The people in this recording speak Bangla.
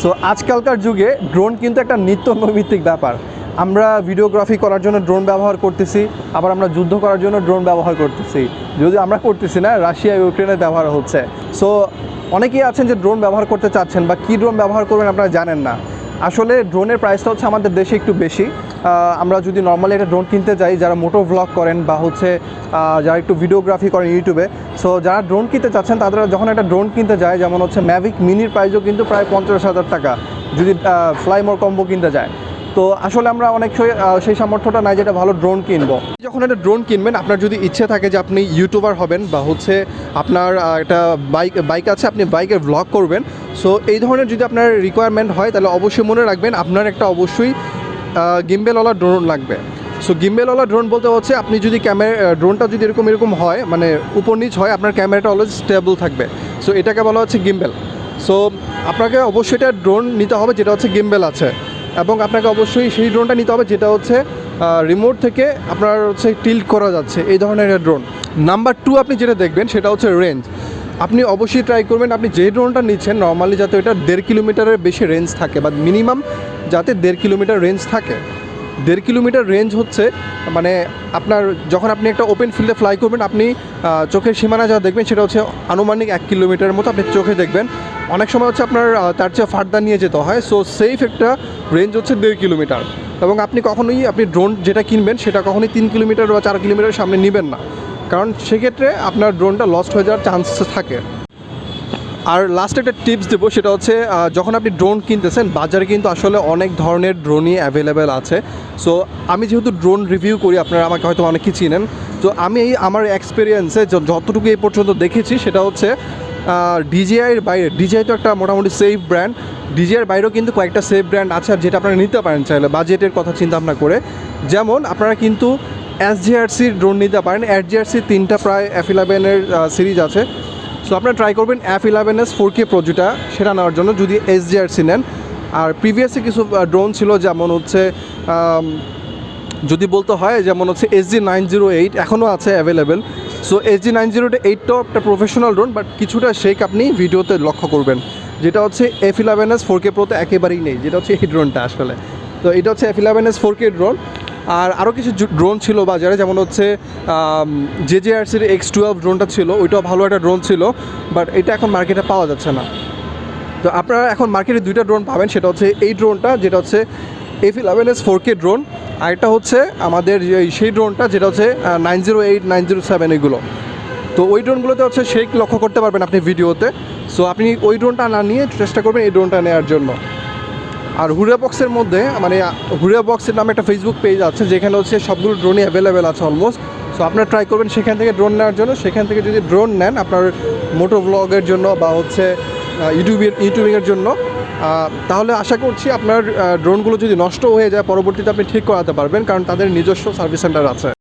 সো আজকালকার যুগে ড্রোন কিন্তু একটা নিত্য নৈমিত্তিক ব্যাপার। আমরা ভিডিওগ্রাফি করার জন্য ড্রোন ব্যবহার করতেছি, আবার আমরা যুদ্ধ করার জন্য ড্রোন ব্যবহার করতেছি। যদি আমরা করতেছি না, রাশিয়া ইউক্রেনের ব্যবহার হচ্ছে। সো অনেকেই আছেন যে ড্রোন ব্যবহার করতে চাচ্ছেন বা কী ড্রোন ব্যবহার করবেন আপনারা জানেন না। আসলে ড্রোনের প্রাইসটা হচ্ছে আমাদের দেশে একটু বেশি। আমরা যদি নর্মালি একটা ড্রোন কিনতে যাই, যারা মোটো ভ্লগ করেন বা হচ্ছে যারা একটু ভিডিওগ্রাফি করেন ইউটিউবে, সো যারা ড্রোন কিনতে চাচ্ছেন তারা যখন একটা ড্রোন কিনতে যায়, যেমন হচ্ছে ম্যাভিক মিনির প্রাইসও কিন্তু প্রায় 50,000 টাকা যদি ফ্লাই মোর কম্বো কিনতে যায়। তো আসলে আমরা অনেক সেই সামর্থ্যটা নাই যেটা ভালো ড্রোন কিনবো। যখন একটা ড্রোন কিনবেন, আপনার যদি ইচ্ছে থাকে যে আপনি ইউটিউবার হবেন বা হচ্ছে আপনার একটা বাইক আছে, আপনি বাইকের ভ্লগ করবেন, সো এই ধরনের যদি আপনার রিকোয়ারমেন্ট হয় তাহলে অবশ্যই মনে রাখবেন আপনার একটা অবশ্যই গিম্বেলওয়ালা ড্রোন লাগবে। সো গিম্বেলওয়ালা ড্রোন বলতে হচ্ছে আপনি যদি ড্রোনটা যদি এরকম হয়, মানে উপর নিচ হয়, আপনার ক্যামেরাটা অলওয়েজ স্টেবল থাকবে। সো এটাকে বলা হচ্ছে গিম্বেল। সো আপনাকে অবশ্যই এটা ড্রোন নিতে হবে যেটা হচ্ছে গিম্বেল আছে, এবং আপনাকে অবশ্যই সেই ড্রোনটা নিতে হবে যেটা হচ্ছে রিমোট থেকে আপনার হচ্ছে টিল্ট করা যাচ্ছে, এই ধরনের একটা ড্রোন। নাম্বার 2 আপনি যেটা দেখবেন সেটা হচ্ছে রেঞ্জ। আপনি অবশ্যই ট্রাই করবেন আপনি যে ড্রোনটা নিচ্ছেন নর্মালি যাতে এটা 1.5 কিলোমিটারের বেশি রেঞ্জ থাকে, বা মিনিমাম যাতে 1.5 কিলোমিটার রেঞ্জ থাকে। 1.5 কিলোমিটার রেঞ্জ হচ্ছে মানে আপনার যখন আপনি একটা ওপেন ফিল্ডে ফ্লাই করবেন, আপনি চোখের সীমানা যা দেখবেন সেটা হচ্ছে আনুমানিক 1 কিলোমিটারের মতো আপনি চোখে দেখবেন। অনেক সময় হচ্ছে আপনার তার চেয়ে ফার্দার নিয়ে যেতে হয়। সো সেফ একটা রেঞ্জ হচ্ছে 1.5 কিলোমিটার। এবং আপনি ড্রোন যেটা কিনবেন সেটা কখনোই 3 কিলোমিটার বা 4 কিলোমিটারের সামনে নেবেন না, কারণ সেক্ষেত্রে আপনার ড্রোনটা লস্ট হয়ে যাওয়ার চান্স থাকে। আর লাস্ট একটা টিপস দেবো, সেটা হচ্ছে যখন আপনি ড্রোন কিনতেছেন, বাজারে কিন্তু আসলে অনেক ধরনের ড্রোনই অ্যাভেলেবেল আছে। সো আমি যেহেতু ড্রোন রিভিউ করি, আপনারা আমাকে হয়তো অনেকেই চিনেন, তো আমি আমার এক্সপিরিয়েন্সে যতটুকু এই পর্যন্ত দেখেছি সেটা হচ্ছে ডিজিআইয়ের বাইরে, ডিজিআই তো একটা মোটামুটি সেফ ব্র্যান্ড, ডিজিআইয়ের বাইরেও কিন্তু কয়েকটা সেফ ব্র্যান্ড আছে আর যেটা আপনারা নিতে পারেন চাইলে বাজেটের কথা চিন্তা ভাবনা করে। যেমন আপনারা কিন্তু sjrcর ড্রোন নিতে পারেন। sjrcর 3টা প্রায় F11-এর সিরিজ আছে। সো আপনারা ট্রাই করবেন F11s 4K Pro যেটা, সেটা নেওয়ার জন্য যদি sjrc নেন। আর প্রিভিয়াসে কিছু ড্রোন ছিল, যেমন হচ্ছে যদি বলতে হয় যেমন হচ্ছে SG908 এখনও আছে অ্যাভেলেবেল। সো SG908টাও একটা প্রফেশনাল ড্রোন, বাট কিছুটা শেক আপনি ভিডিওতে লক্ষ্য করবেন, যেটা হচ্ছে F11s 4K Proতে একেবারেই নেই, যেটা হচ্ছে এই ড্রোনটা আসলে। তো এটা হচ্ছে F11s 4K ড্রোন। আর আরও কিছু ড্রোন ছিল বাজারে, যেমন হচ্ছে sjrcর X12 ড্রোনটা ছিল, ওইটাও ভালো একটা ড্রোন ছিল, বাট এটা এখন মার্কেটে পাওয়া যাচ্ছে না। তো আপনারা এখন মার্কেটে 2টা ড্রোন পাবেন, সেটা হচ্ছে এই ড্রোনটা যেটা হচ্ছে F11s 4K ড্রোন, আর একটা হচ্ছে আমাদের সেই ড্রোনটা যেটা হচ্ছে 908, 907 এগুলো। তো ওই ড্রোনগুলোতে হচ্ছে শেক লক্ষ্য করতে পারবেন আপনি ভিডিওতে। সো আপনি ওই ড্রোনটা না নিয়ে চেষ্টা করবেন এই ড্রোনটা নেওয়ার জন্য। আর HoorayBoxের মধ্যে, মানে HoorayBoxের নামে একটা ফেসবুক পেজ আছে যেখানে হচ্ছে সবগুলো ড্রোনই অ্যাভেলেবেল আছে অলমোস্ট। সো আপনারা ট্রাই করবেন সেখান থেকে ড্রোন নেওয়ার জন্য। সেখান থেকে যদি ড্রোন নেন আপনার মোটো ভ্লগের জন্য বা হচ্ছে ইউটিউবিংয়ের জন্য, তাহলে আশা করছি আপনার ড্রোনগুলো যদি নষ্ট হয়ে যায় পরবর্তীতে আপনি ঠিক করাতে পারবেন, কারণ তাদের নিজস্ব সার্ভিস সেন্টার আছে।